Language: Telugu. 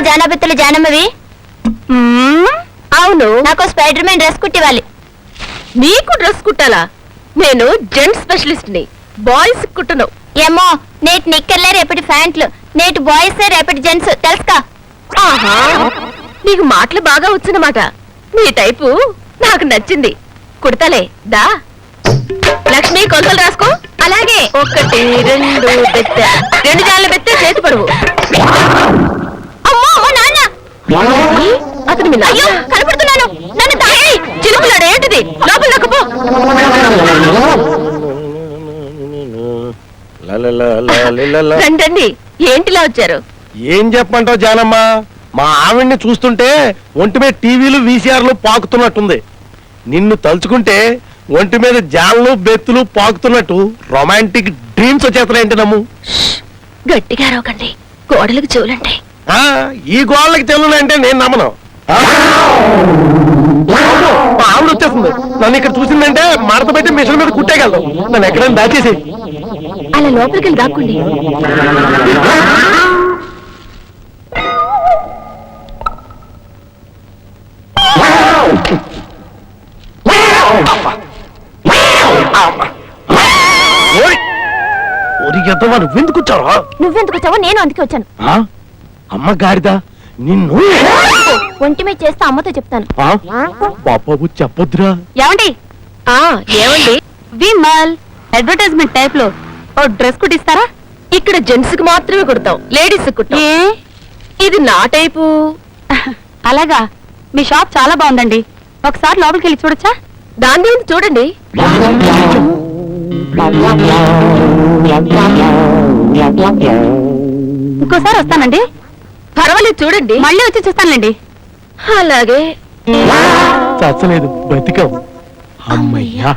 జానపత్రులు జానమ్మవి? అవును, నాకు స్పైడర్ మ్యాన్ డ్రెస్ కుట్టివ్వాలి. నీకు డ్రెస్ కుట్టాలా? నేను జెంట్స్ స్పెషలిస్ట్ ని, బాయ్స్ కుట్టను. ఏమో, నేటి నిక్కర్లే రేపటి ప్యాంట్లు, నేటి బాయ్స్ రేపటి జెంట్స్, తెలుసుకా? ఆహా, నీకు మాటలు బాగా వచ్చినమాట. నీ టైపు నాకు నచ్చింది, కుడతలే. దా లక్ష్మి, కొలతలు రాసుకో. అలాగే. 1 2 బెత్త, 2 జాన్ల బెత్త, చేతి పడువు. అమ్మో నాన్న, అతను మీ అయ్యో కనపడుతున్నాను, నన్ను తాగి. చిరుపులాడు ఏంటిది? లోపల నొక్కపో. రండి, ఏంటిలా వచ్చారు? ఏం చెప్పమంటావు జానమ్మ, మా ఆవిడ్ని చూస్తుంటే ఒంటి మీద టీవీలు వీసీఆర్లు పాకుతున్నట్టుంది. నిన్ను తలుచుకుంటే ఒంటి మీద జాన్లు బెత్తులు పాకుతున్నట్టు రొమాంటిక్ డ్రీమ్స్ వచ్చేస్తున్నాయంటే నమ్ము. గట్టిగా అరవకండి, గోడలకు చెవులంటాయి. ఈ గోళ్ళకి చెల్లునంటే నేను నమ్మను. మా ఆవిడ వచ్చేస్తుంది, నన్ను ఇక్కడ చూసిందంటే మడత పెట్టి మిషన్ మీద కుట్టేయగలదు. నన్ను ఎక్కడైనా దాచేసి. అలా లోపలికి వెళ్ళి దాక్కుండి. నువ్వెందుకు వచ్చావా? నువ్వెందుకు వచ్చావో నేను అందుకే వచ్చాను. అమ్మ గాడిదా, నిన్ను ఒంటి మీద చేస్తే అమ్మతో చెప్తాను. పాపకు చెప్పొద్దురా. ఏమండి? ఏమండి? విమల్ అడ్వర్టైజ్మెంట్ టైప్ లో ఓ డ్రెస్ కుట్టిస్తారా? ఇక్కడ జెంట్స్ కి మాత్రమే కుడతాం, లేడీస్ కుట్టాం. ఇది నా టైపు. అలాగా, మీ షాప్ చాలా బాగుందండి, ఒకసారి లోపలికి వెళ్ళి చూడొచ్చా? దాని గురించి చూడండి. ఇంకోసారి వస్తానండి. పర్వాలేదు, చూడండి. మళ్ళీ వచ్చి చూస్తానులేండి. అలాగే. చచ్చలేదు, బతికావు. అమ్మయ్యా.